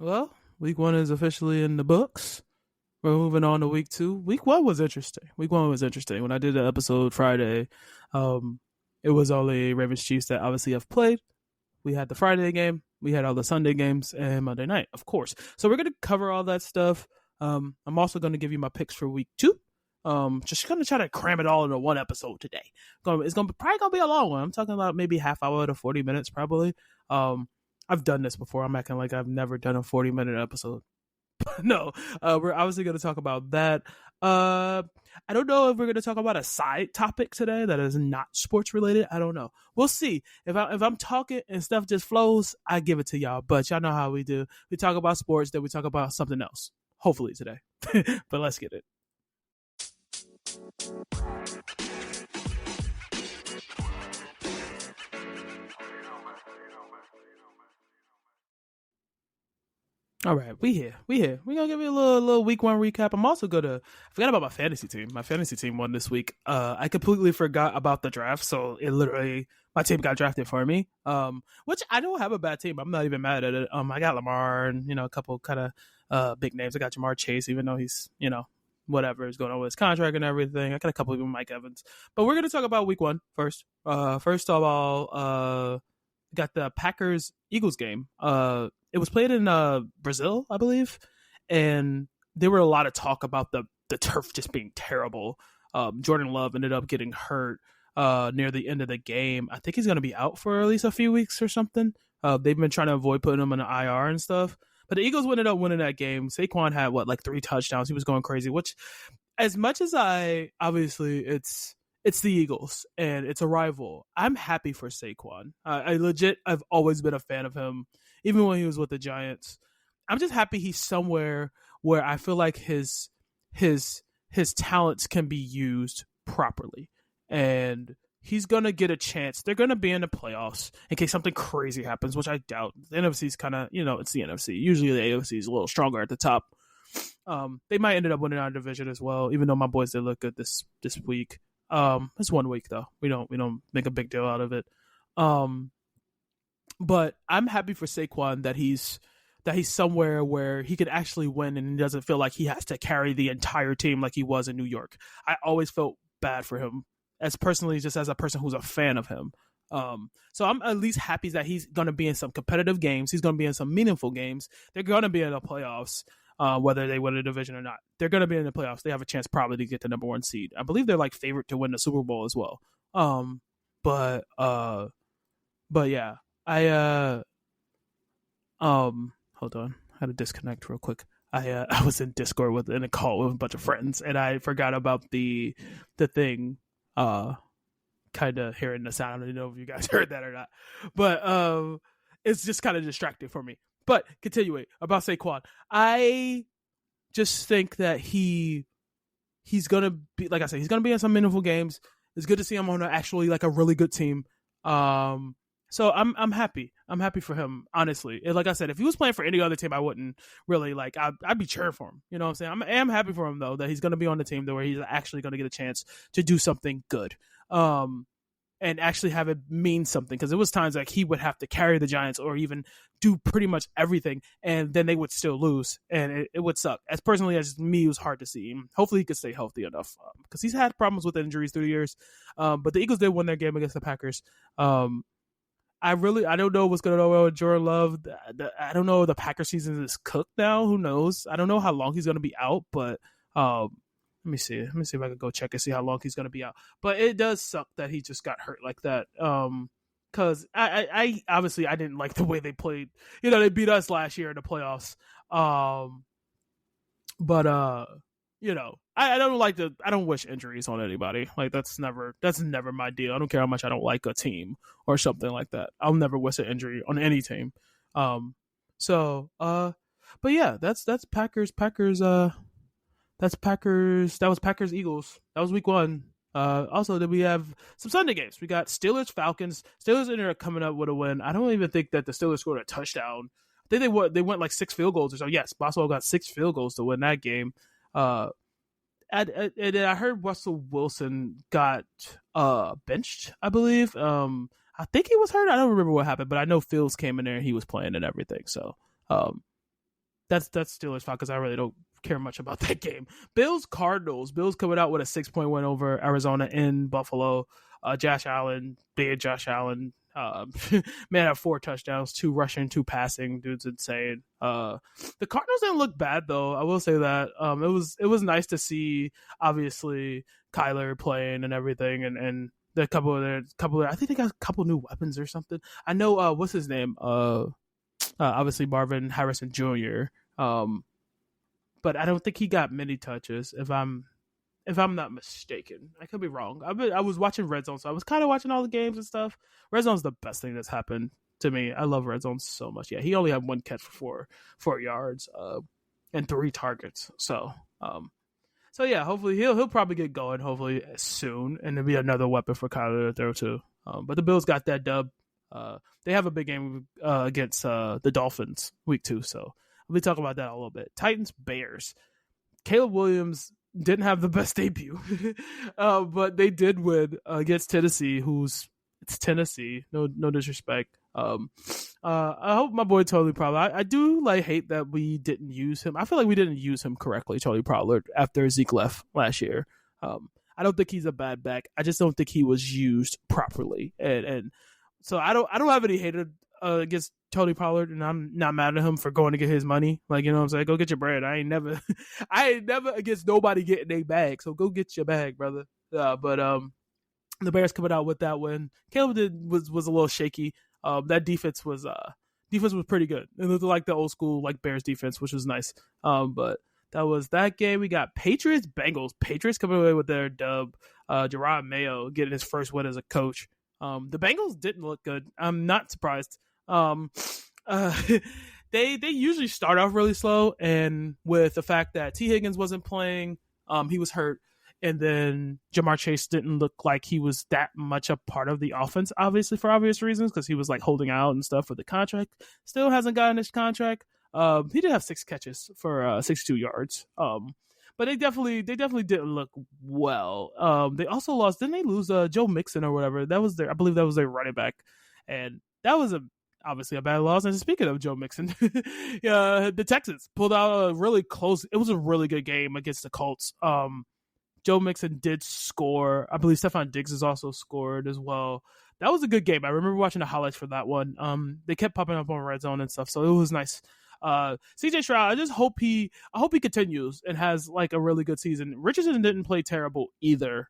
Well, week one is officially in the books. We're moving on to week two. Week one was interesting. Week one was interesting. When I did the episode Friday, um, it was only Ravens Chiefs that obviously have played. We had the Friday game, we had all the Sunday games, and Monday night, of course. So we're gonna cover all that stuff. I'm also gonna give you my picks for week two. Just gonna try to cram it all into one episode today. It's gonna probably gonna be a long one. I'm talking about maybe half hour to 40 minutes, probably. Um, I've done this before. I'm acting like I've never done a 40-minute episode. No, we're obviously going to talk about that. I don't know if we're going to talk about a side topic today that is not sports related. I don't know. We'll see. If I'm talking and stuff just flows, I give it to y'all. But y'all know how we do. We talk about sports, then we talk about something else. Hopefully today. But let's get it. All right, we here. We here. We gonna give you a little week one recap. I'm also gonna I forgot about my fantasy team. My fantasy team won this week. I completely forgot about the draft, so it literally my team got drafted for me. Which I don't have a bad team. I'm not even mad at it. I got Lamar and a couple kind of big names. I got Jamar Chase, even though he's whatever is going on with his contract and everything. I got a couple of Mike Evans, but we're gonna talk about week one first. First of all, got the Packers Eagles game. It was played in Brazil, I believe, and there were a lot of talk about the turf just being terrible. Jordan Love ended up getting hurt near the end of the game. I think he's going to be out for at least a few weeks or something. They've been trying to avoid putting him in an IR and stuff. But the Eagles ended up winning that game. Saquon had like 3 touchdowns. He was going crazy. Which, as much as obviously it's the Eagles and it's a rival. I'm happy for Saquon. I've always been a fan of him, even when he was with the Giants. I'm just happy he's somewhere where I feel like his talents can be used properly, and he's gonna get a chance. They're gonna be in the playoffs in case something crazy happens, which I doubt. The NFC's kind of it's the NFC. Usually the AFC is a little stronger at the top. They might end up winning our division as well, even though my boys did look good this week. It's 1 week though. We don't make a big deal out of it. But I'm happy for Saquon that he's somewhere where he could actually win and he doesn't feel like he has to carry the entire team like he was in New York. I always felt bad for him as personally, just as a person who's a fan of him. So I'm at least happy that he's going to be in some competitive games. He's going to be in some meaningful games. They're going to be in the playoffs. Whether they win a division or not, they're going to be in the playoffs. They have a chance probably to get the number 1 seed. I believe they're like favorite to win the Super Bowl as well. But yeah, hold on, I had to disconnect real quick. I was in Discord in a call with a bunch of friends, and I forgot about the thing. Kind of hearing the sound. I don't know if you guys heard that or not, but it's just kind of distracting for me. But continuing about Saquon, I just think that he's gonna be, like I said, he's gonna be in some meaningful games. It's good to see him on actually like a really good team. So I'm happy. I'm happy for him, honestly. And like I said, if he was playing for any other team, I wouldn't really like. I'd be cheering for him. You know what I'm saying? I am happy for him though that he's gonna be on the team where he's actually gonna get a chance to do something good. And actually have it mean something, because it was times like he would have to carry the Giants or even do pretty much everything, and then they would still lose, and it would suck. As personally as me, it was hard to see. Hopefully he could stay healthy enough, because he's had problems with injuries through the years. But the Eagles did win their game against the Packers. I don't know what's going on with Jordan Love. I don't know if the Packers season is cooked now. Who knows? I don't know how long he's going to be out, but let me see. Let me see if I can go check and see how long he's going to be out. But it does suck that he just got hurt like that. Because I obviously I didn't like the way they played. They beat us last year in the playoffs. But I don't wish injuries on anybody. Like that's never my deal. I don't care how much I don't like a team or something like that. I'll never wish an injury on any team. But yeah, that's Packers. That was Packers Eagles. That was week one. Also, then we have some Sunday games. We got Steelers Falcons. Steelers ended up coming up with a win. I don't even think that the Steelers scored a touchdown. I think they went like 6 field goals or so. Yes, Boswell got 6 field goals to win that game. And I heard Russell Wilson got benched, I believe. I think he was hurt. I don't remember what happened, but I know Fields came in there and he was playing and everything. So That's Steelers' fault because I really don't care much about that game. Bills Cardinals. Bills coming out with a 6-point win over Arizona in Buffalo. Josh Allen, big Josh Allen. Man had 4 touchdowns, 2 rushing, 2 passing. Dude's insane. The Cardinals didn't look bad though. I will say that. It was nice to see obviously Kyler playing and everything, and the couple of I think they got a couple new weapons or something. I know what's his name? Obviously Marvin Harrison Jr. But I don't think he got many touches. If I'm not mistaken, I could be wrong. I was watching Red Zone, so I was kind of watching all the games and stuff. Red Zone's the best thing that's happened to me. I love Red Zone so much. Yeah, he only had 1 catch for 4 yards, and 3 targets. So yeah, hopefully he'll probably get going hopefully soon, and there'll be another weapon for Kyler to throw to. But the Bills got that dub. They have a big game against the Dolphins week 2, so we'll be talking about that a little bit. Titans Bears. Caleb Williams didn't have the best debut, but they did win against Tennessee, it's Tennessee. No disrespect. I hope my boy Tony Pollard. I do hate that we didn't use him. I feel like we didn't use him correctly, Tony Pollard, after Zeke left last year. I don't think he's a bad back. I just don't think he was used properly, and so I don't have any hatred against Tony Pollard, and I'm not mad at him for going to get his money. Like, you know what I'm saying? Go get your bread. I ain't never against nobody getting their bag. So go get your bag, brother. But the Bears coming out with that win. Caleb was a little shaky. That defense was pretty good. It looked like the old school Bears defense, which was nice. But that was that game. We got Patriots Bengals. Patriots coming away with their dub. Jerod Mayo getting his first win as a coach. The Bengals didn't look good. I'm not surprised. They usually start off really slow, and with the fact that T. Higgins wasn't playing, he was hurt, and then Jamar Chase didn't look like he was that much a part of the offense, obviously for obvious reasons, because he was holding out and stuff for the contract. Still hasn't gotten his contract. He did have 6 catches for 62 yards. But they definitely didn't look well. They also lost. Didn't they lose Joe Mixon or whatever? I believe that was their running back, and that was obviously a bad loss. And speaking of Joe Mixon, the Texans pulled out a really close. It was a really good game against the Colts. Joe Mixon did score. I believe Stephon Diggs has also scored as well. That was a good game. I remember watching the highlights for that one. They kept popping up on Red Zone and stuff, so it was nice. CJ Stroud, I just hope he continues and has a really good season. Richardson didn't play terrible either.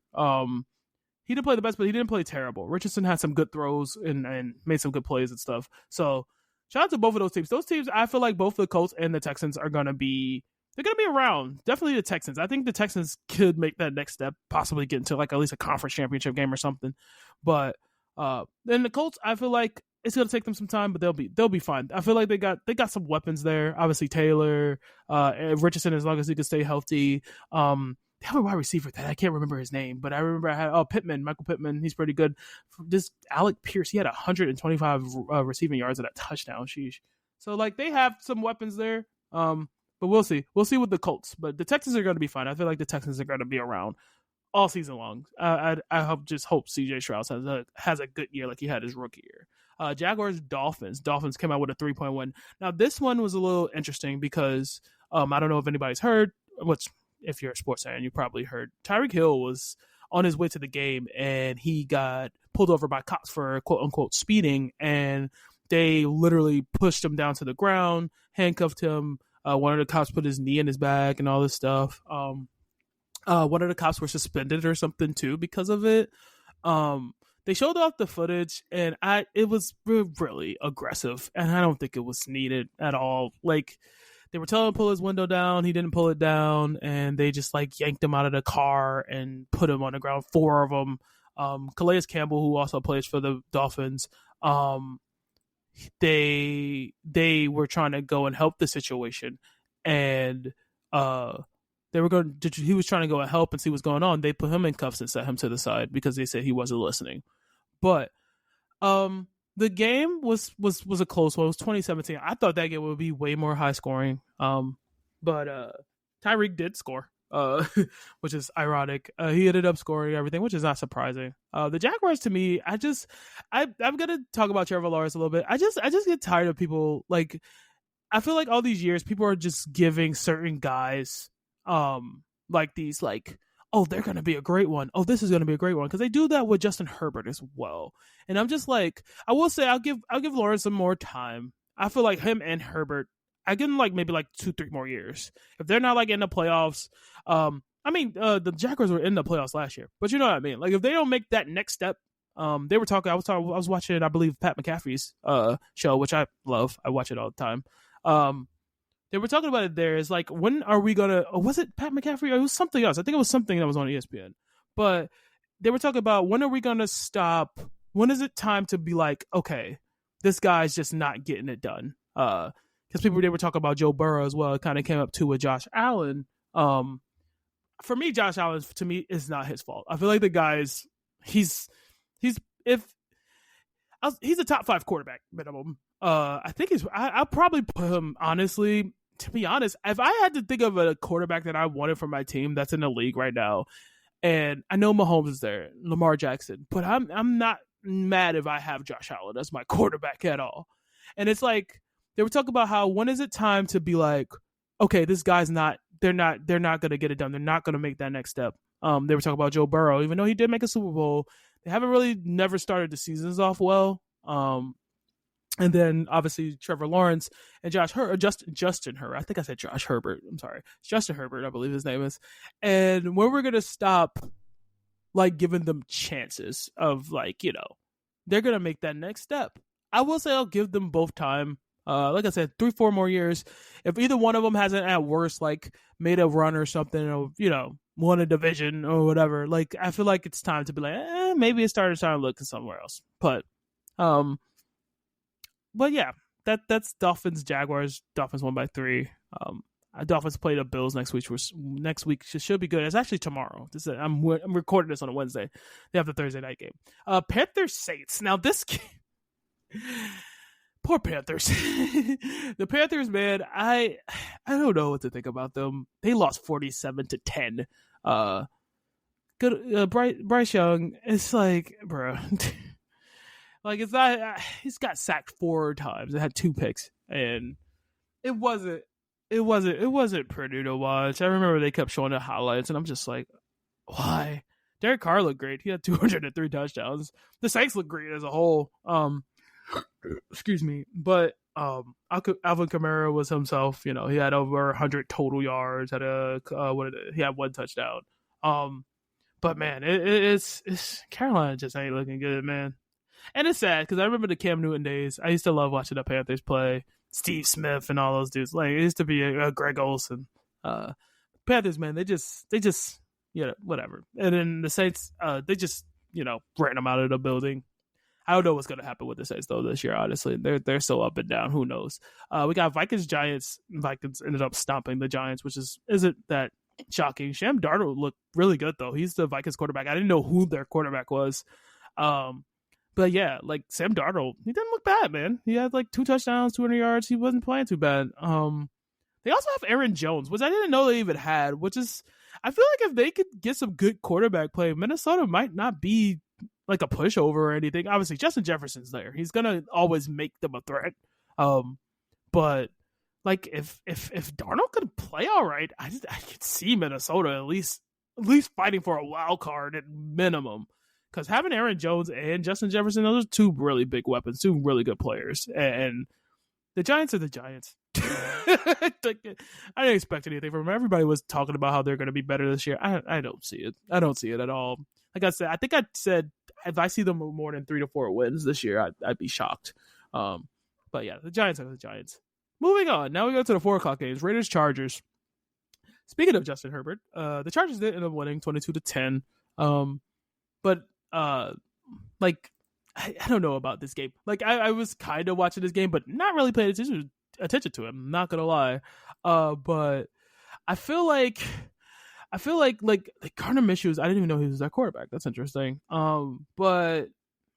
He didn't play the best, but he didn't play terrible. Richardson had some good throws and made some good plays and stuff. So shout out to both of those teams. Those teams, I feel like both the Colts and the Texans are gonna be around. Definitely the Texans. I think the Texans could make that next step, possibly get into at least a conference championship game or something. But then the Colts, I feel like it's gonna take them some time, but they'll be fine. I feel like they got some weapons there. Obviously Taylor, Richardson, as long as he can stay healthy. They have a wide receiver that I can't remember his name, but I remember I had Michael Pittman. He's pretty good. This Alec Pierce, he had 125 receiving yards and a touchdown. Sheesh. So they have some weapons there. But we'll see. We'll see with the Colts. But the Texans are going to be fine. I feel like the Texans are going to be around all season long. I hope CJ Stroud has a good year like he had his rookie year. Jaguars Dolphins. Dolphins came out with a 3-point win. Now this one was a little interesting because I don't know if anybody's heard. If you're a sports fan, you probably heard Tyreek Hill was on his way to the game and he got pulled over by cops for quote unquote speeding, and they literally pushed him down to the ground, handcuffed him. One of the cops put his knee in his back and all this stuff. One of the cops were suspended or something too because of it. They showed off the footage and it was really aggressive, and I don't think it was needed at all. They were telling him to pull his window down. He didn't pull it down, and they just yanked him out of the car and put him on the ground. 4 of them. Calais Campbell, who also plays for the Dolphins, they were trying to go and help the situation, and he was trying to go and help and see what's going on. They put him in cuffs and set him to the side because they said he wasn't listening. But the game was a close one. It was 2017. I thought that game would be way more high scoring. But Tyreek did score, which is ironic. He ended up scoring everything, which is not surprising. The Jaguars, to me, I'm gonna talk about Trevor Lawrence a little bit. I just get tired of people I feel like all these years people are just giving certain guys like these like, oh, they're gonna be a great one. Oh, this is gonna be a great one, because they do that with Justin Herbert as well. And I'm just like, I will say I'll give Lawrence some more time. I feel like him and Herbert, I give them like maybe like 2-3 more years. If they're not like in the playoffs, the Jaguars were in the playoffs last year, but you know what I mean. Like if they don't make that next step, they were talking. I was watching, I believe, Pat McAfee's show, which I love. I watch it all the time. They were talking about it there. Is like, when are we gonna? Oh, was it Pat McAfee? Or it was something else. I think it was something that was on ESPN. But they were talking about, when are we gonna stop? When is it time to be like, okay, this guy's just not getting it done? Because they were talking about Joe Burrow as well. It kind of came up too with Josh Allen. For me, Josh Allen, to me, is not his fault. I feel like the guy's he's a top 5 quarterback minimum. I think I'll probably put him, honestly, to be honest, if I had to think of a quarterback that I wanted for my team that's in the league right now, and I know Mahomes is there, Lamar Jackson, but I'm not mad if I have Josh Allen as my quarterback at all. And it's like, they were talking about how, when is it time to be like, okay, this guy's they're not going to get it done. They're not going to make that next step. They were talking about Joe Burrow, even though he did make a Super Bowl, they haven't really never started the seasons off well. And then obviously Trevor Lawrence and Justin Herbert. I think I said Josh Herbert. I'm sorry. It's Justin Herbert, I believe his name is. And when we're going to stop like giving them chances of like, they're going to make that next step. I will say I'll give them both time. Like I said, 3-4 more years. If either one of them hasn't at worst like made a run or something, or won a division or whatever, like I feel like it's time to be like, maybe it's starting to look somewhere else. But yeah, that's Dolphins Jaguars. Dolphins won by 3. Dolphins play the Bills next week. Next week should be good. It's actually tomorrow. I'm recording this on a Wednesday. They have the Thursday night game. Panthers Saints. Now this game, poor Panthers. The Panthers, man, I don't know what to think about them. They lost 47-10. Good. Bryce Young. It's like, bro. Like, it's not. He's got sacked 4 times. It had 2 picks, and it wasn't pretty to watch. I remember they kept showing the highlights, and I'm just like, why? Derek Carr looked great. He had 203 touchdowns. The Saints looked great as a whole. Excuse me, but Alvin Kamara was himself. He had over 100 total yards. He had 1 touchdown. But man, it's Carolina just ain't looking good, man. And it's sad because I remember the Cam Newton days. I used to love watching the Panthers play. Steve Smith and all those dudes. Like, it used to be a Greg Olsen. Panthers, man, they just whatever. And then the Saints, they just ran them out of the building. I don't know what's going to happen with the Saints though this year. Honestly, they're so up and down. Who knows? We got Vikings Giants. Vikings ended up stomping the Giants, which isn't that shocking. Sam Darnold looked really good though. He's the Vikings quarterback. I didn't know who their quarterback was. But yeah, like Sam Darnold, he didn't look bad, man. He had like 2 touchdowns, 200 yards. He wasn't playing too bad. They also have Aaron Jones, which I didn't know they even had, which is, I feel like if they could get some good quarterback play, Minnesota might not be like a pushover or anything. Obviously, Justin Jefferson's there. He's going to always make them a threat. But like if Darnold could play all right, I could see Minnesota at least fighting for a wild card at minimum. Because having Aaron Jones and Justin Jefferson, those are 2 really big weapons, 2 really good players. And the Giants are the Giants. I didn't expect anything from them. Everybody was talking about how they're going to be better this year. I don't see it. I don't see it at all. Like I said, if I see them more than 3 to 4 wins this year, I'd be shocked. But yeah, the Giants are the Giants. Moving on. Now we go to the 4 o'clock games. Raiders Chargers. Speaking of Justin Herbert, the Chargers did end up winning 22-10. But like, I don't know about this game. Like, I was kind of watching this game, but not really paying attention to him. I'm not gonna lie. But I feel like Gardner Minshew, I didn't even know he was their quarterback. That's interesting. But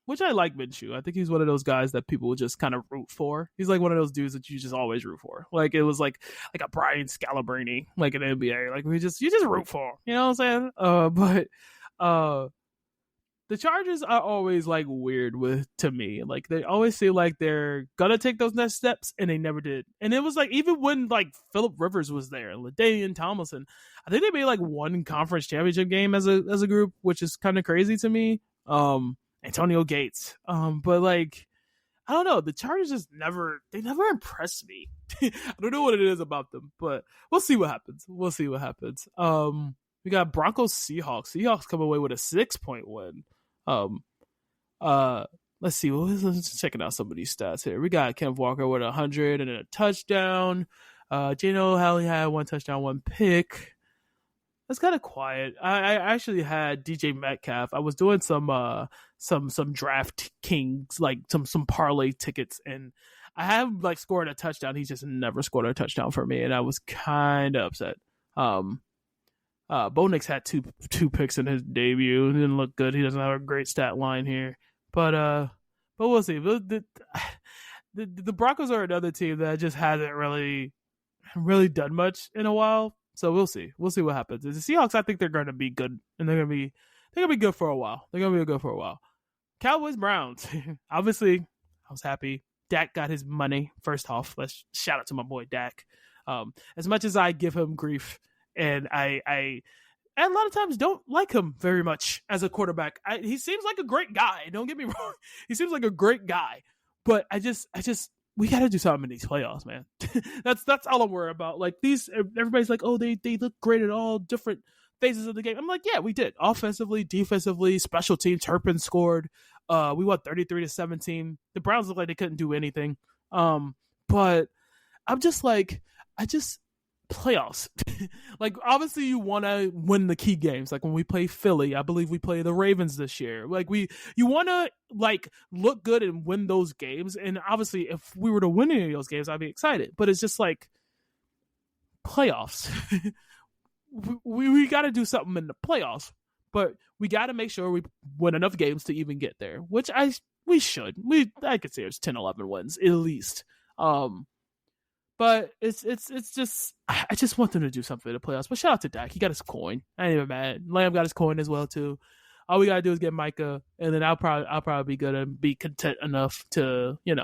which I like Minshew. I think he's one of those guys that people will just kind of root for. He's like one of those dudes that you just always root for. Like, it was like a Brian Scalabrine, like in the NBA. Like, you just root for. You know what I'm saying? But the the Chargers are always like weird to me. Like they always seem like they're gonna take those next steps, and they never did. And it was like even when like Phillip Rivers was there, LaDainian Tomlinson, I think they made like one conference championship game as a group, which is kind of crazy to me. Antonio Gates, but like I don't know, the Chargers just never impressed me. I don't know what it is about them, but we'll see what happens. We got Broncos Seahawks. Seahawks come away with a 6-point win. Let's see. Let's checking out some of these stats here. We got Kenneth Walker with 100 and a touchdown. Jano Halley had 1 touchdown, 1 pick. It's kind of quiet. I actually had DJ Metcalf. I was doing some Draft Kings, like some parlay tickets, and I have like scored a touchdown. He just never scored a touchdown for me, and I was kind of upset. Bo Nix had two picks in his debut. It didn't look good. He doesn't have a great stat line here, but we'll see. The Broncos are another team that just hasn't really done much in a while. So we'll see. We'll see what happens. The Seahawks, I think they're going to be good, and they're going to be good for a while. Cowboys Browns. Obviously, I was happy. Dak got his money first off. Let's shout out to my boy Dak. As much as I give him grief, and I a lot of times don't like him very much as a quarterback. He seems like a great guy. Don't get me wrong. He seems like a great guy, but I just we got to do something in these playoffs, man. That's all I'm worried about. Like everybody's like, oh, they look great at all different phases of the game. I'm like, yeah, we did. Offensively, defensively, special teams. Turpin scored. We won 33-17. The Browns look like they couldn't do anything. But I'm just like, playoffs. Like, obviously you want to win the key games. Like when we play Philly, I believe we play the Ravens this year. Like you want to like look good and win those games. And obviously if we were to win any of those games, I'd be excited. But it's just like playoffs. we got to do something in the playoffs, but we got to make sure we win enough games to even get there, which we should. I could say it's 10-11 wins at least. But it's just I just want them to do something in the playoffs. But shout out to Dak. He got his coin. I ain't even mad. Lamb got his coin as well too. All we gotta do is get Micah, and then I'll probably be good and be content enough to, be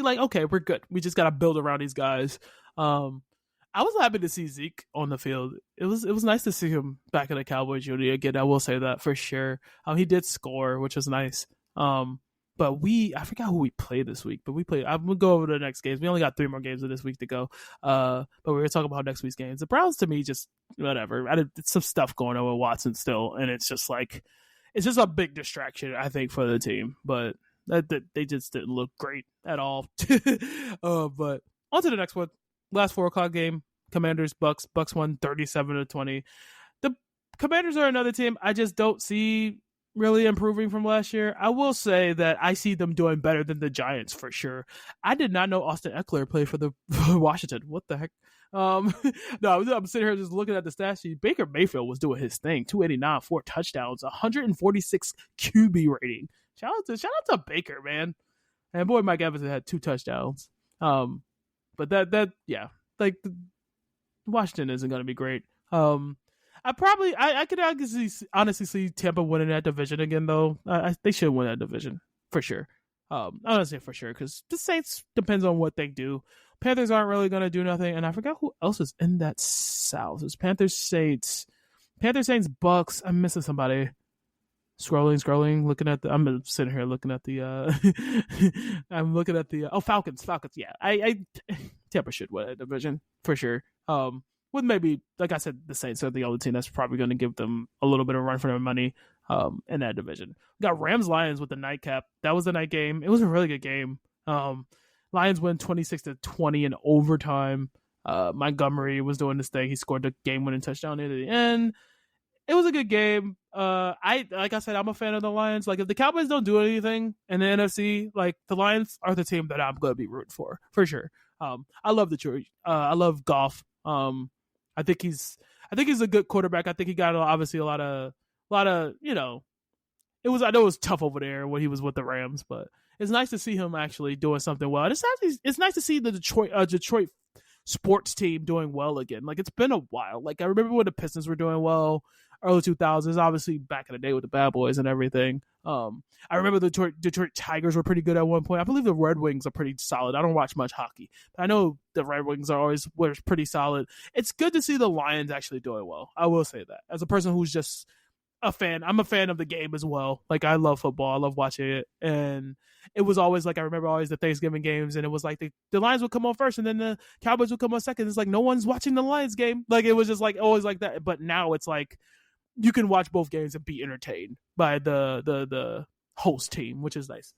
like, okay, we're good. We just gotta build around these guys. I was happy to see Zeke on the field. It was nice to see him back in the Cowboys uni again. I will say that for sure. He did score, which was nice. But I forgot who we played this week, but I'm going to go over the next games. We only got 3 more games of this week to go. But we're going to talk about next week's games. The Browns, to me, just whatever. It's some stuff going on with Watson still, and it's just a big distraction, I think, for the team. But they just didn't look great at all. But on to the next one. Last 4:00 game, Commanders, Bucks. Bucks won 37-20. The Commanders are another team I just don't see really improving from last year. I will say that I see them doing better than the Giants for sure. I did not know Austin Eckler played for Washington. What the heck? No, I'm sitting here just looking at the stat sheet. Baker Mayfield was doing his thing. 289, 4 touchdowns, 146 QB rating. Shout out to Baker, man. And boy, Mike Evans had 2 touchdowns. But yeah, like Washington isn't going to be great. I could honestly see Tampa winning that division again, though. They should win that division for sure. I don't say for sure because the Saints depends on what they do. Panthers aren't really going to do nothing, and I forgot who else is in that South. It's Panthers, Saints, Bucks. I'm missing somebody. Scrolling, looking at I'm sitting here looking at the I'm looking at the Falcons. Yeah, I Tampa should win that division for sure. With maybe, like I said, the Saints are the only team that's probably going to give them a little bit of run for their money in that division. We got Rams-Lions with the nightcap. That was the night game. It was a really good game. Lions win 26-20 in overtime. Montgomery was doing this thing. He scored the game-winning touchdown near the end. It was a good game. Like I said, I'm a fan of the Lions. Like, if the Cowboys don't do anything in the NFC, like, the Lions are the team that I'm going to be rooting for sure. I love Detroit. I love Goff. I think he's a good quarterback. I think he got obviously a lot of I know it was tough over there when he was with the Rams, but it's nice to see him actually doing something well. It's nice to see the Detroit sports team doing well again. Like, it's been a while. Like, I remember when the Pistons were doing well early 2000s, obviously back in the day with the Bad Boys and everything. I remember the Detroit Tigers were pretty good at one point. I believe the Red Wings are pretty solid. I don't watch much hockey, but I know the Red Wings were pretty solid. It's good to see the Lions actually doing well. I will say that as a person who's just a fan. I'm a fan of the game as well. Like, I love football. I love watching it. And it was always like, I remember always the Thanksgiving games, and it was like the Lions would come on first and then the Cowboys would come on second. It's like no one's watching the Lions game. Like, it was just like always like that. But now it's like you can watch both games and be entertained by the host team, which is nice.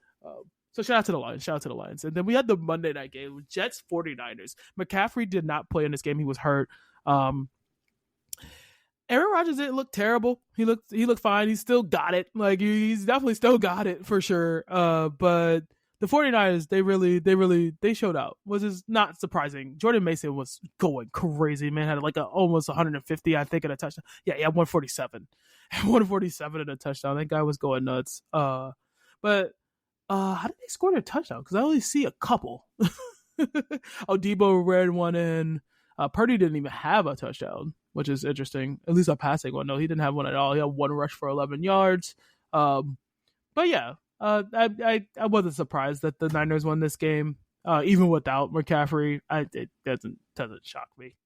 So shout out to the Lions. Shout out to the Lions. And then we had the Monday night game with Jets 49ers. McCaffrey did not play in this game. He was hurt. Aaron Rodgers didn't look terrible. He looked fine. He still got it. Like, he's definitely still got it for sure. But the 49ers, they showed out, which is not surprising. Jordan Mason was going crazy, man. Had like almost 150, I think, in a touchdown. Yeah, he had 147. 147 in a touchdown. That guy was going nuts. But how did they score their touchdown? Because I only see a couple. Debo ran one in. Purdy didn't even have a touchdown, which is interesting. At least a passing one. No, he didn't have one at all. He had one rush for 11 yards. But yeah, I wasn't surprised that the Niners won this game, even without McCaffrey. It doesn't shock me.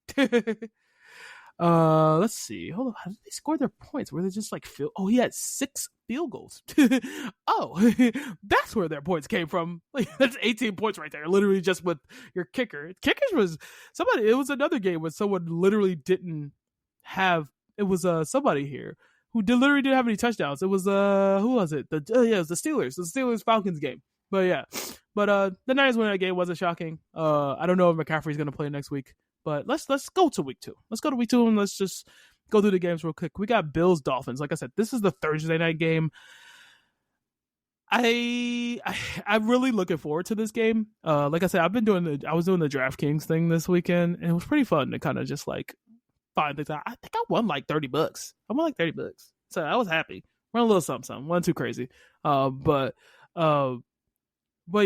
Let's see. Hold on. How did they score their points? Were they just like he had 6 field goals. Oh, that's where their points came from. Like, that's 18 points right there. Literally just with your kicker. Kickers was somebody. It was another game where someone literally didn't have. It was somebody here who literally didn't have any touchdowns. It was who was it? It was the Steelers. The Steelers Falcons game. But yeah, the Niners winning that game wasn't shocking. I don't know if McCaffrey's going to play next week. But let's go to week 2. Let's go to week 2 and let's just go through the games real quick. We got Bills Dolphins. Like I said, this is the Thursday night game. I'm really looking forward to this game. Like I said, I was doing the DraftKings thing this weekend, and it was pretty fun to kind of just like find things out. I think I won like $30. I won like $30, so I was happy. Run a little something. Wasn't too crazy. But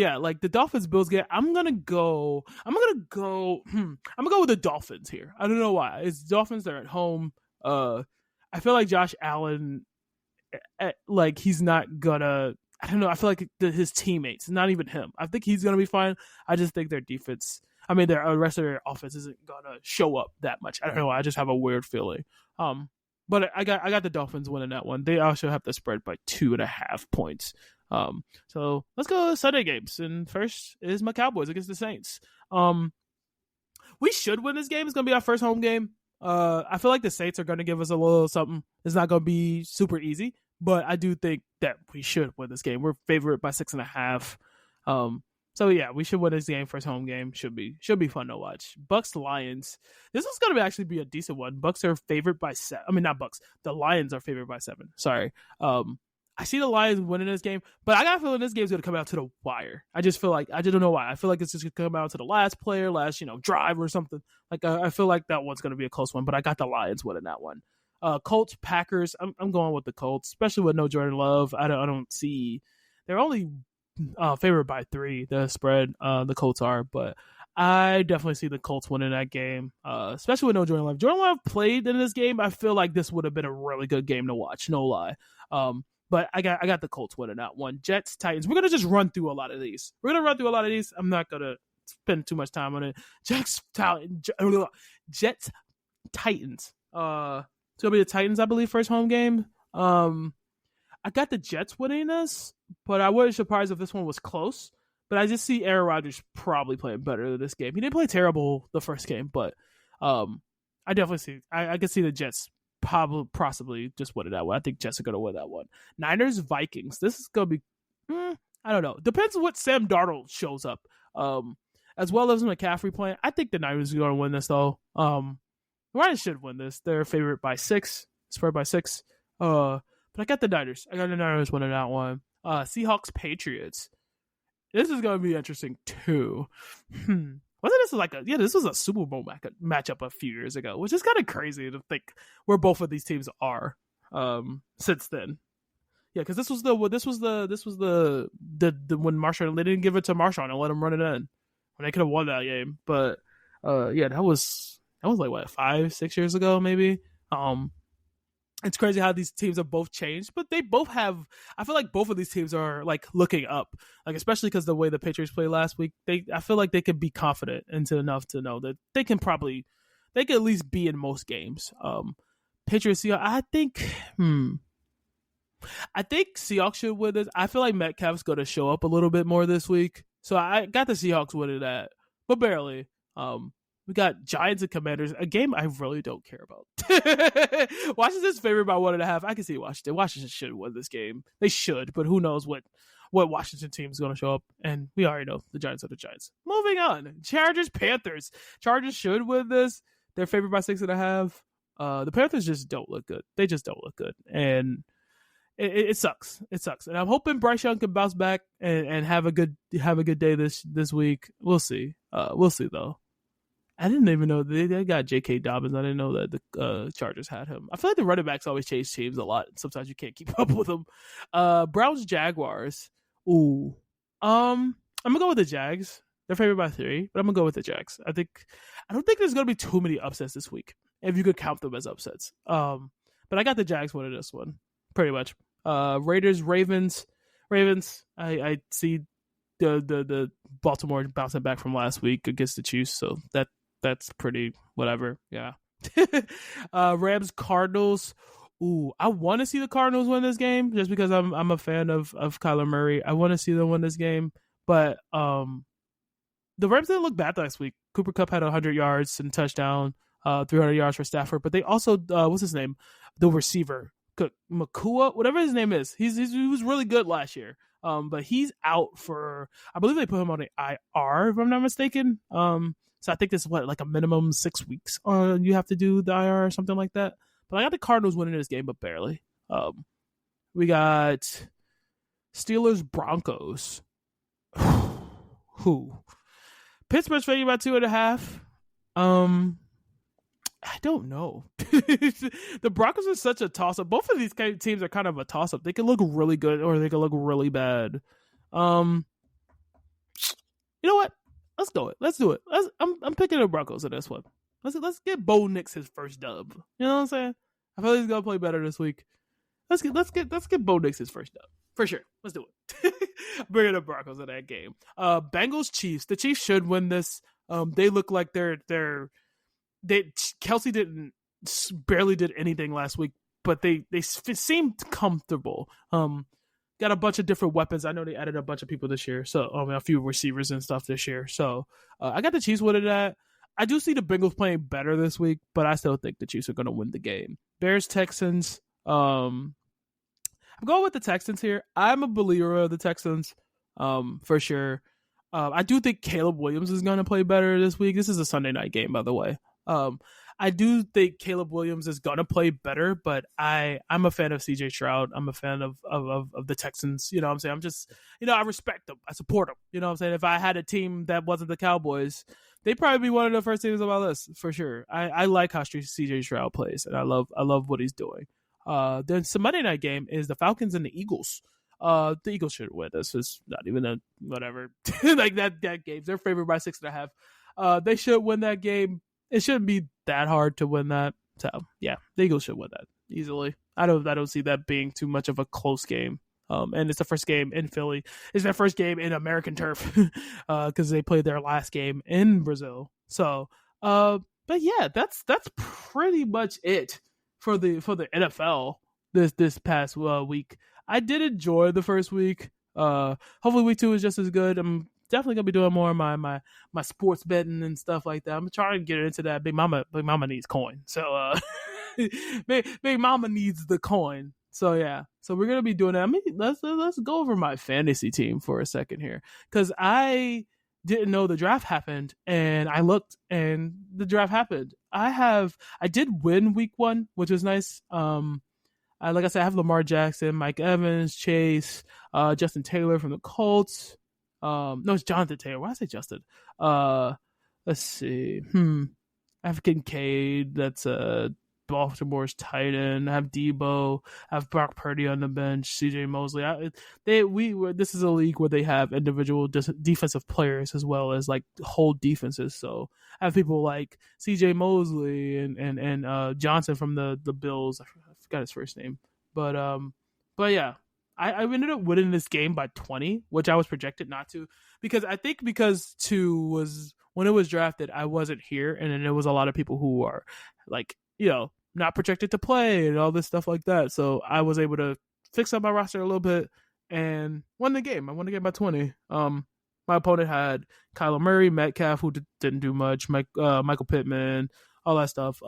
yeah, like the Dolphins Bills game, I'm gonna go with the Dolphins here. I don't know why. It's Dolphins, they're at home. I feel like Josh Allen, like, he's not gonna, I don't know, I feel like his teammates, not even him, I think he's gonna be fine. I just think their defense, their rest of their offense isn't gonna show up that much. I don't know, I just have a weird feeling. But I got the Dolphins winning that one. They also have the spread by 2.5 points. So let's go to Sunday games. And first is my Cowboys against the Saints. We should win this game. It's going to be our first home game. I feel like the Saints are going to give us a little something. It's not going to be super easy, but I do think that we should win this game. We're favored by 6.5. So yeah, we should win this game. First home game should be fun to watch. Bucks Lions. This is going to actually be a decent one. Bucks are favored by 7. Not Bucks. The Lions are favored by 7. Sorry. I see the Lions winning this game, but I got a feeling this game's going to come out to the wire. I just don't know why. I feel like it's just going to come out to the last player, drive or something. Like, I feel like that one's going to be a close one, but I got the Lions winning that one. Colts, Packers. I'm going with the Colts, especially with no Jordan Love. I don't see. They're only favored by 3. The spread. The Colts are, but I definitely see the Colts winning that game, especially with no Jordan Love. Jordan Love played in this game. I feel like this would have been a really good game to watch. No lie. But I got the Colts winning that one. Jets, Titans. We're going to just run through a lot of these. I'm not going to spend too much time on it. Jets, Titans. It's going to be the Titans, I believe, first home game. I got the Jets winning this, but I wasn't surprised if this one was close. But I just see Aaron Rodgers probably playing better than this game. He didn't play terrible the first game, but I definitely see. I can see the Jets possibly just win it that way. I think Jets are going to win that one. Niners, Vikings. This is going to be, I don't know. Depends on what Sam Darnold shows up. As well as McCaffrey playing. I think the Niners are going to win this, though. Niners should win this. They're favorite by 6. Spread by 6. But I got the Niners. I got the Niners winning that one. Seahawks, Patriots. This is going to be interesting, too. This was a Super Bowl matchup a few years ago, which is kind of crazy to think where both of these teams are since then. Yeah, because this was the when Marshawn, they didn't give it to Marshawn and let him run it in when they could have won that game. But that was like what 5-6 years ago maybe. It's crazy how these teams have both changed, but they both have. I feel like both of these teams are like looking up, like especially because the way the Patriots played last week. I feel like they could be confident into enough to know that they can at least be in most games. Patriots, Seahawks. I think Seahawks should win this. I feel like Metcalf's going to show up a little bit more this week, so I got the Seahawks winning that, but barely. We got Giants and Commanders, a game I really don't care about. Washington's favored by 1.5. I can see Washington. Washington should win this game. They should, but who knows what Washington team is going to show up. And we already know the Giants are the Giants. Moving on. Chargers, Panthers. Chargers should win this. They're favored by 6.5. The Panthers just don't look good. They just don't look good. And it sucks. It sucks. And I'm hoping Bryce Young can bounce back and have a good day this week. We'll see. We'll see, though. I didn't even know they got J.K. Dobbins. I didn't know that the Chargers had him. I feel like the running backs always change teams a lot. Sometimes you can't keep up with them. Browns, Jaguars. Ooh. I'm gonna go with the Jags. They're favored by 3, but I'm gonna go with the Jags. I don't think there's gonna be too many upsets this week, if you could count them as upsets. But I got the Jags winning this one, pretty much. Raiders, Ravens. I see the Baltimore bouncing back from last week against the Chiefs, so that's pretty whatever. Yeah. Rams, Cardinals. Ooh, I want to see the Cardinals win this game just because I'm a fan of Kyler Murray. I want to see them win this game, but the Rams didn't look bad last week. Cooper Kupp had 100 yards and touchdown, 300 yards for Stafford, but they also what's his name, the receiver, Makua, whatever his name is. He was really good last year. But he's out for, I believe they put him on the IR, if I'm not mistaken. So I think this is like a minimum 6 weeks you have to do the IR or something like that. But I got the Cardinals winning this game, but barely. We got Steelers, Broncos. Who? Pittsburgh's favored by 2.5. I don't know. The Broncos are such a toss-up. Both of these teams are kind of a toss-up. They can look really good or they can look really bad. You know what? Let's go it. Let's do it. I'm picking the Broncos in this one. Let's get Bo Nix his first dub. You know what I'm saying? I feel like he's gonna play better this week. Let's get Bo Nix his first dub for sure. Let's do it. Bringing the Broncos in that game. Bengals, Chiefs. The Chiefs should win this. They look like Kelsey barely did anything last week, but they seemed comfortable. Got a bunch of different weapons. I know they added a bunch of people this year, so a few receivers and stuff this year. So I got the Chiefs winning that. I do see the Bengals playing better this week, but I still think the Chiefs are going to win the game. Bears, Texans. I'm going with the Texans here. I'm a believer of the Texans, for sure. I do think Caleb Williams is going to play better this week. This is a Sunday night game, by the way. I do think Caleb Williams is going to play better, but I'm a fan of CJ Stroud. I'm a fan of the Texans. You know what I'm saying? I'm just, I respect them. I support them. You know what I'm saying? If I had a team that wasn't the Cowboys, they'd probably be one of the first teams on my list for sure. I like how CJ Stroud plays, and I love what he's doing. Then some Monday night game is the Falcons and the Eagles. The Eagles should win. This is not even a whatever. Like that game. They're favored by 6.5. They should win that game. It shouldn't be that hard to win that. So yeah, the Eagles should win that easily. I don't see that being too much of a close game. And it's the first game in Philly. It's their first game in American turf because they played their last game in Brazil. So, but yeah, that's pretty much it for the NFL this past week. I did enjoy the first week. Hopefully week 2 is just as good. I'm definitely gonna be doing more of my sports betting and stuff like that. I'm trying to get into that. Big Mama needs coin. So Big Mama needs the coin. So yeah. So we're gonna be doing that. I mean, let's go over my fantasy team for a second here, because I didn't know the draft happened, and I looked, and the draft happened. I did win week 1, which was nice. Like I said, I have Lamar Jackson, Mike Evans, Chase, Justin Taylor from the Colts. No, it's Jonathan Taylor. Why did I say Justin? Let's see. I have Kincaid. That's Baltimore's tight end. I have Debo. I have Brock Purdy on the bench. CJ Mosley. This is a league where they have individual defensive players as well as like whole defenses. So I have people like CJ Mosley and Johnson from the Bills. I forgot his first name. But yeah, I ended up winning this game by 20, which I was projected not to, because 2 was when it was drafted. I wasn't here, and then there was a lot of people who are like not projected to play and all this stuff like that. So I was able to fix up my roster a little bit and won the game. I won the game by 20. My opponent had Kyler Murray, Metcalf, who didn't do much, Michael Pittman, all that stuff.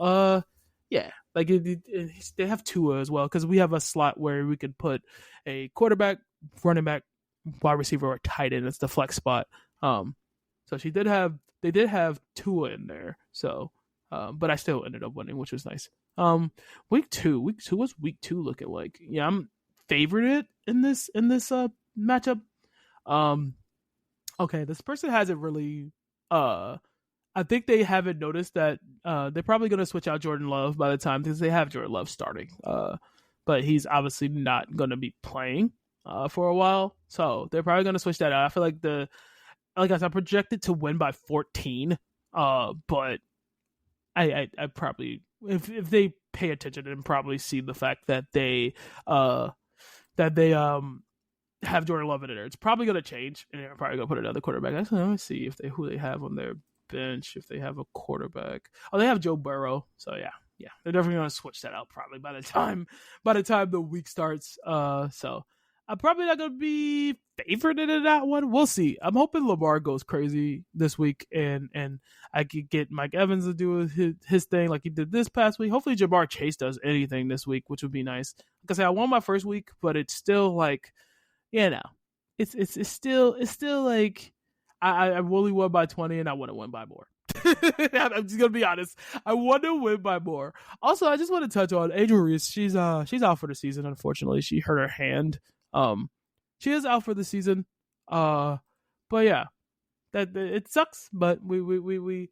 Yeah, like they have Tua as well, because we have a slot where we could put a quarterback, running back, wide receiver, or tight end. It's the flex spot. So they did have Tua in there. So, but I still ended up winning, which was nice. Week two, what's week 2 looking like? Yeah, I'm favorite in this matchup. Okay, this person hasn't really I think they haven't noticed that they're probably going to switch out Jordan Love by the time, because they have Jordan Love starting. But he's obviously not going to be playing for a while. So they're probably going to switch that out. I feel like like I said, I'm projected to win by 14. But I probably, if they pay attention and probably see the fact that they have Jordan Love in there, it's probably going to change, and they're probably going to put another quarterback. Actually, let me see who they have on their bench, if they have a quarterback. Oh, they have Joe Burrow. So yeah, they're definitely going to switch that out probably by the time the week starts. So I'm probably not going to be favored in that one. We'll see. I'm hoping Lamar goes crazy this week, and I could get Mike Evans to do his thing like he did this past week. Hopefully Ja'Marr Chase does anything this week, which would be nice. Like I said, I won my first week, but it's still like, it's still like I really won by 20, and I want to win by more. I'm just gonna be honest. I want to win by more. Also, I just want to touch on Angel Reese. She's out for the season. Unfortunately, she hurt her hand. She is out for the season. But yeah, that it sucks. But we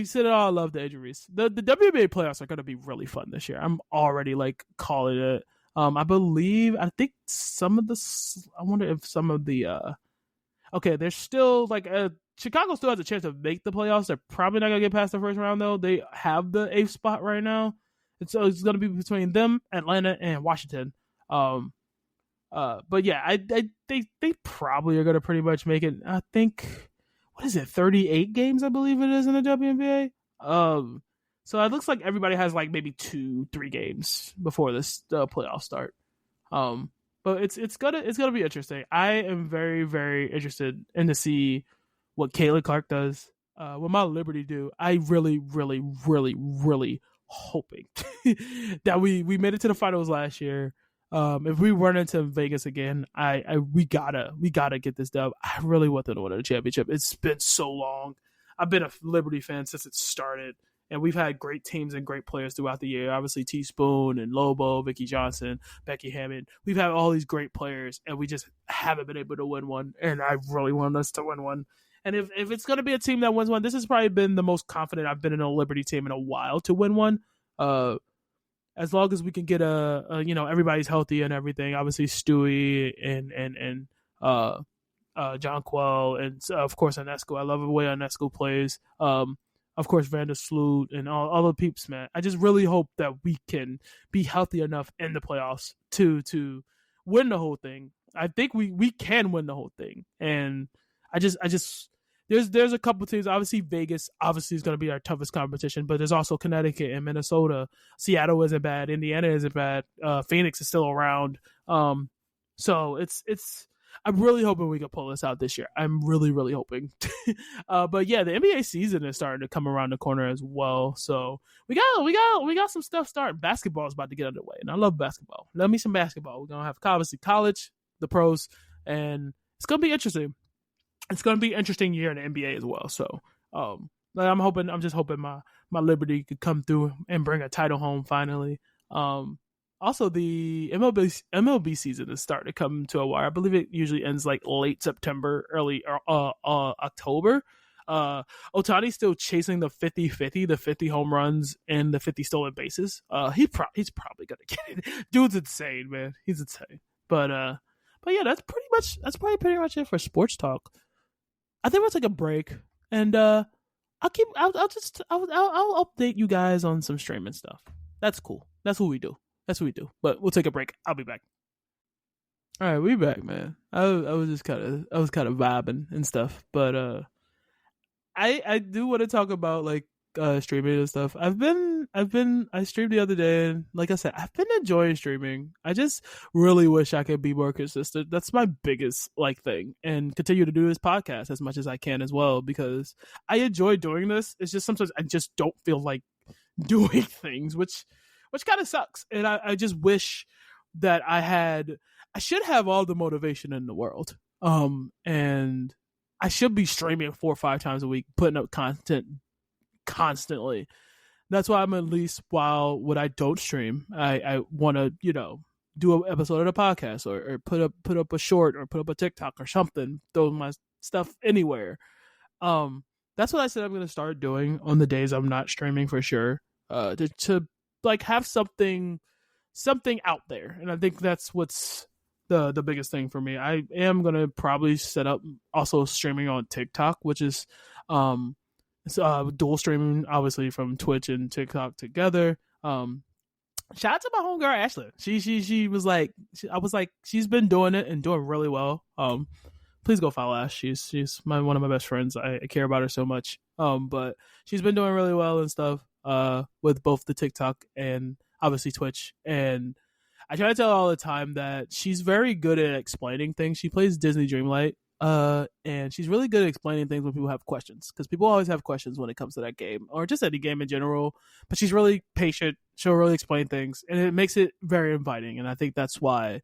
said it all. Love the Angel Reese. The WNBA playoffs are gonna be really fun this year. I'm already like calling it. I think some of the. I wonder if some of the. Okay, there's still like Chicago still has a chance to make the playoffs. They're probably not gonna get past the first round though. They have the 8th spot right now, and so it's gonna be between them, Atlanta, and Washington. But yeah, they probably are gonna pretty much make it. I think, what is it, 38 games? I believe it is in the WNBA. So it looks like everybody has like maybe 2-3 games before this playoffs start. But it's gonna be interesting. I am very, very interested in to see what Caitlin Clark does, what my Liberty do. I really, really, really, really hoping that we made it to the finals last year. If we run into Vegas again, we gotta get this dub. I really want them to win a championship. It's been so long. I've been a Liberty fan since it started. And we've had great teams and great players throughout the year. Obviously, Teaspoon and Lobo, Vicky Johnson, Becky Hammond. We've had all these great players, and we just haven't been able to win one. And I really want us to win one. And if it's going to be a team that wins one, this has probably been the most confident I've been in a Liberty team in a while to win one. As long as we can get everybody's healthy and everything. Obviously, Stewie and Jonquel, and of course Ionescu. I love the way Ionescu plays. Of course, Vandersloot and all the peeps, man. I just really hope that we can be healthy enough in the playoffs to win the whole thing. I think we can win the whole thing, and I just there's a couple teams. Obviously, Vegas obviously is going to be our toughest competition, but there's also Connecticut and Minnesota. Seattle isn't bad. Indiana isn't bad. Phoenix is still around. So it's. I'm really hoping we can pull this out this year. I'm really, really hoping. But yeah, the NBA season is starting to come around the corner as well. So we got some stuff starting. Basketball is about to get underway, and I love basketball. Love me some basketball. We're gonna have obviously college, the pros, and it's gonna be interesting. It's gonna be an interesting year in the NBA as well. So I'm just hoping my Liberty could come through and bring a title home finally. Also, the MLB season is starting to come to a wire. I believe it usually ends like late September, early October. Ohtani's still chasing the 50-50, the 50 home runs and the 50 stolen bases. He's probably gonna get it. Dude's insane, man. He's insane. But yeah, that's probably pretty much it for sports talk. I think we'll take a break, and I'll update you guys on some streaming stuff. That's cool. That's what we do. That's what we do. But we'll take a break. I'll be back. All right, we back, man. I was just kind of vibing and stuff, but I do want to talk about like streaming and stuff. I streamed the other day, and like I said, I've been enjoying streaming. I just really wish I could be more consistent. That's my biggest like thing, and continue to do this podcast as much as I can as well, because I enjoy doing this. It's just sometimes I just don't feel like doing things, which kind of sucks. And I just wish that I should have all the motivation in the world. And I should be streaming 4 or 5 times a week, putting up content constantly. That's why I'm at least, while when I don't stream, I want to, do an episode of the podcast, or put up a short, or put up a TikTok or something, throw my stuff anywhere. That's what I said I'm going to start doing on the days I'm not streaming, for sure. To like have something out there. And I think that's what's the biggest thing for me. I am going to probably set up also streaming on TikTok, which is dual streaming, obviously, from Twitch and TikTok together. Shout out to my homegirl Ashley. She was like, I was like, she's been doing it and doing really well. Please go follow Ash. She's one of my best friends. I care about her so much. But she's been doing really well and stuff. With both the TikTok and obviously Twitch. And I try to tell her all the time that she's very good at explaining things. She plays Disney Dreamlight, and she's really good at explaining things when people have questions, because people always have questions when it comes to that game, or just any game in general. But she's really patient. She'll really explain things, and it makes it very inviting. And I think that's why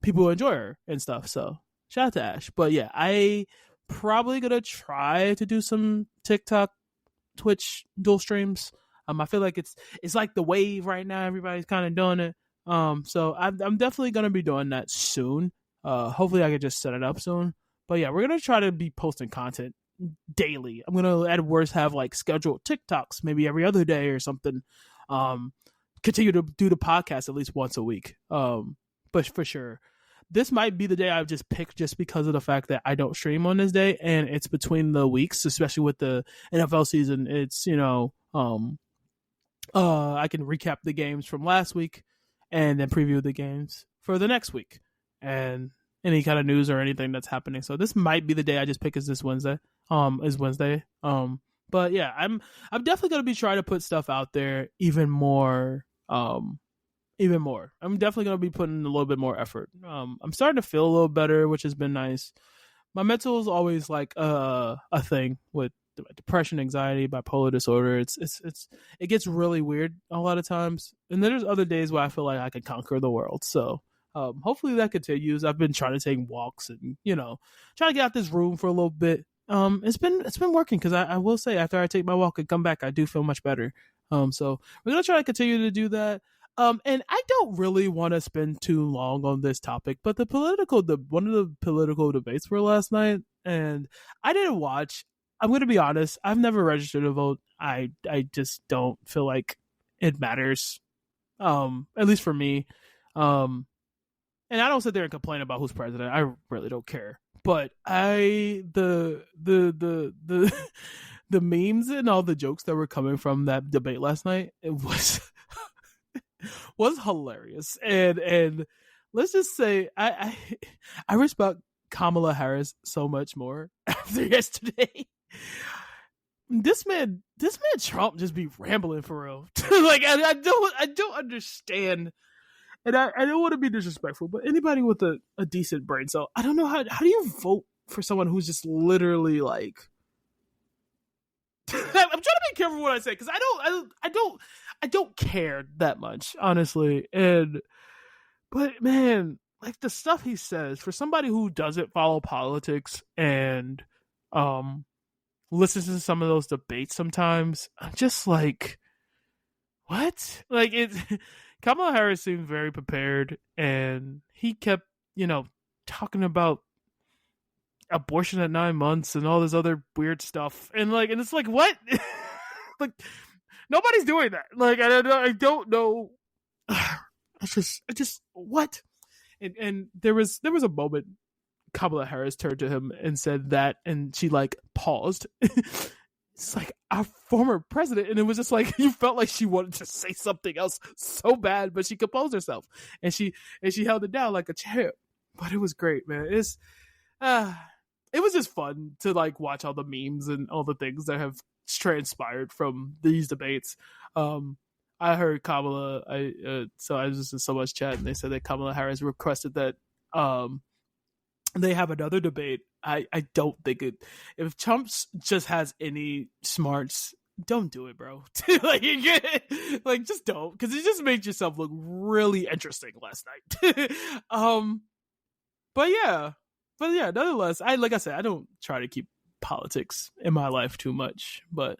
people enjoy her and stuff. So shout out to Ash. But yeah, I probably gonna try to do some TikTok, Twitch dual streams. I feel like it's like the wave right now. Everybody's kind of doing it. So I'm definitely gonna be doing that soon. Hopefully I can just set it up soon. But yeah, we're gonna try to be posting content daily. I'm gonna at worst have like scheduled TikToks maybe every other day or something. Continue to do the podcast at least once a week. But for sure, this might be the day I've just picked, just because of the fact that I don't stream on this day, and it's between the weeks, especially with the NFL season. It's I can recap the games from last week and then preview the games for the next week, and any kind of news or anything that's happening. So this might be the day I just pick, is this Wednesday. Is Wednesday. But yeah, I'm definitely gonna be trying to put stuff out there even more. Even more. I'm definitely gonna be putting a little bit more effort. I'm starting to feel a little better, which has been nice. My mental is always like a thing with depression, anxiety, bipolar disorder. It gets really weird a lot of times, and then there's other days where I feel like I can conquer the world. So hopefully that continues. I've been trying to take walks and try to get out this room for a little bit. It's been working, because I will say, after I take my walk and come back, I do feel much better. So we're gonna try to continue to do that. And I don't really want to spend too long on this topic, but one of the political debates were last night, and I didn't watch. I'm going to be honest. I've never registered to vote. I just don't feel like it matters. At least for me. And I don't sit there and complain about who's president. I really don't care. But the memes and all the jokes that were coming from that debate last night, it was hilarious. And let's just say I respect Kamala Harris so much more after yesterday. This man Trump just be rambling for real. Like I don't understand. And I don't want to be disrespectful, but anybody with a decent brain cell, I don't know how do you vote for someone who's just literally like I'm trying to be careful what I say, because I don't care that much, honestly. But man, like the stuff he says, for somebody who doesn't follow politics and listens to some of those debates sometimes, I'm just like, what? Like Kamala Harris seemed very prepared, and he kept, talking about abortion at 9 months and all this other weird stuff, and it's like, what? Like, nobody's doing that. Like, I don't know. I just what? And there was a moment Kamala Harris turned to him and said that, and she like paused. it's like our former president, and it was just like you felt like she wanted to say something else so bad, but she composed herself and she held it down like a champ. But it was great, man. It was just fun to like watch all the memes and all the things that have transpired from these debates. I heard Kamala. So I was just in so much chat, and they said that Kamala Harris requested that they have another debate. I don't think it. If Trump just has any smarts, don't do it, bro. like just don't, because it just made yourself look really interesting last night. But yeah, nonetheless, like I said, I don't try to keep politics in my life too much, but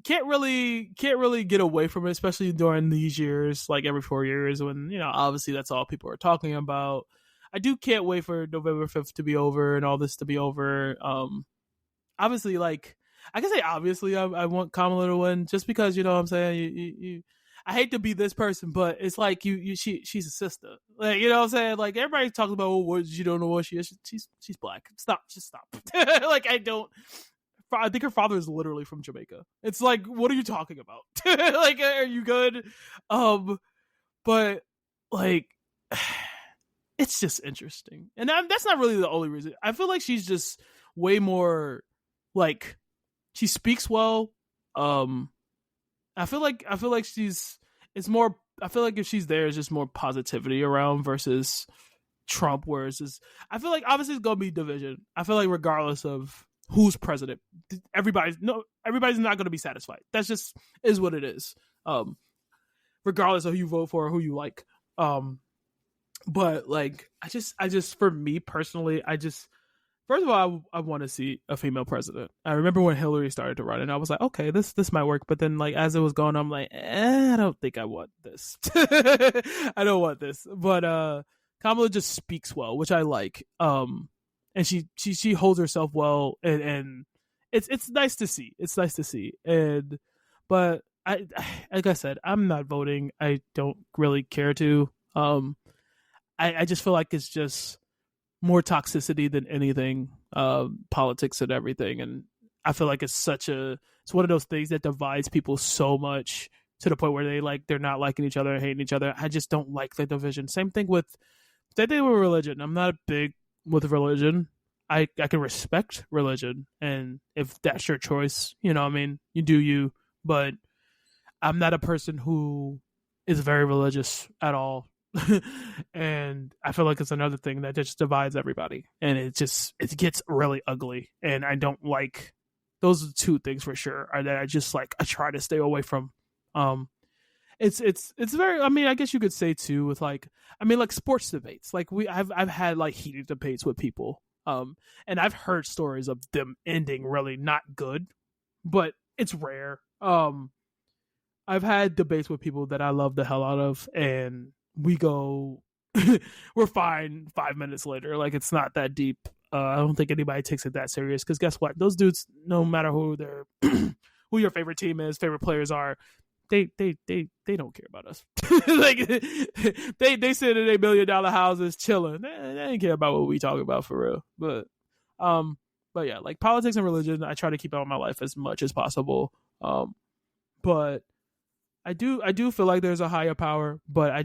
can't really get away from it, especially during these years, like every 4 years when, obviously that's all people are talking about. I can't wait for November 5th to be over and all this to be over. Obviously, like I can say, obviously, I want Kamala to win just because, you know what I'm saying. I hate to be this person, but it's like she's a sister. Like, you know what I'm saying? Like everybody's talking about, what you don't know what she is. She's black. Stop. Like I think her father is literally from Jamaica. It's like, what are you talking about? Like, are you good? But like, it's just interesting, and that's not really the only reason. I feel like she's just way more like she speaks well. I feel like it's more. I feel like if she's there, it's just more positivity around versus Trump. Whereas I feel like obviously it's gonna be division. I feel like regardless of who's president, everybody's not going to be satisfied. That's just is what it is. Regardless of who you vote for or who you like. But like I just for me personally, first of all, I want to see a female president. I remember when Hillary started to run, and I was like, okay, this might work. But then, like as it was going, I'm like, I don't think I want this. I don't want this. But Kamala just speaks well, which I like. And she holds herself well, and it's nice to see. It's nice to see. But I like I said, I'm not voting. I don't really care to. I just feel like it's just more toxicity than anything, politics and everything. And I feel like it's one of those things that divides people so much to the point where they're not liking each other and hating each other. I just don't like the division. Same thing with religion. I'm not big with religion. I can respect religion, and if that's your choice, you know what I mean, you do you. But I'm not a person who is very religious at all. And I feel like it's another thing that just divides everybody, and it gets really ugly, and I don't like those are the two things for sure that I try to stay away from. It's very, I mean, I guess you could say too with like sports debates, like I've had like heated debates with people, and I've heard stories of them ending really not good, but it's rare. I've had debates with people that I love the hell out of, and we go we're fine 5 minutes later. Like it's not that deep. I don't think anybody takes it that serious, because guess what, those dudes, no matter who their who your favorite team is, favorite players are, they don't care about us. Like they sit in their $1 million houses chilling. They ain't care about what we talk about for real. But yeah, like politics and religion, I try to keep out of my life as much as possible. But I do feel like there's a higher power, but I'm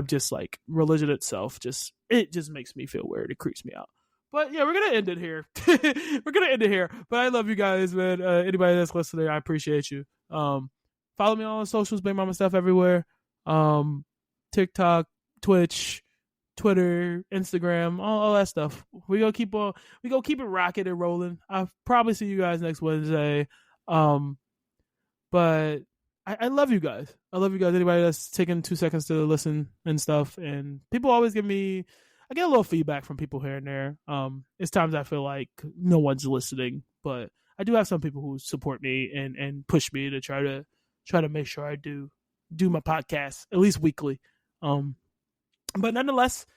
just like religion itself. It just makes me feel weird. It creeps me out. But yeah, we're gonna end it here. But I love you guys, man. Anybody that's listening, I appreciate you. Follow me on all the socials, Big Mama Stuff everywhere. TikTok, Twitch, Twitter, Instagram, all that stuff. We gonna keep it rocking and rolling. I'll probably see you guys next Wednesday. But I love you guys. I love you guys. Anybody that's taking 2 seconds to listen and stuff. And people always I get a little feedback from people here and there. It's times I feel like no one's listening, but I do have some people who support me and push me to try to make sure I do my podcast at least weekly. But nonetheless,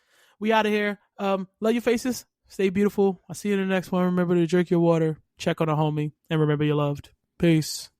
we out of here. Love your faces. Stay beautiful. I'll see you in the next one. Remember to drink your water, check on a homie, and remember you're loved. Peace.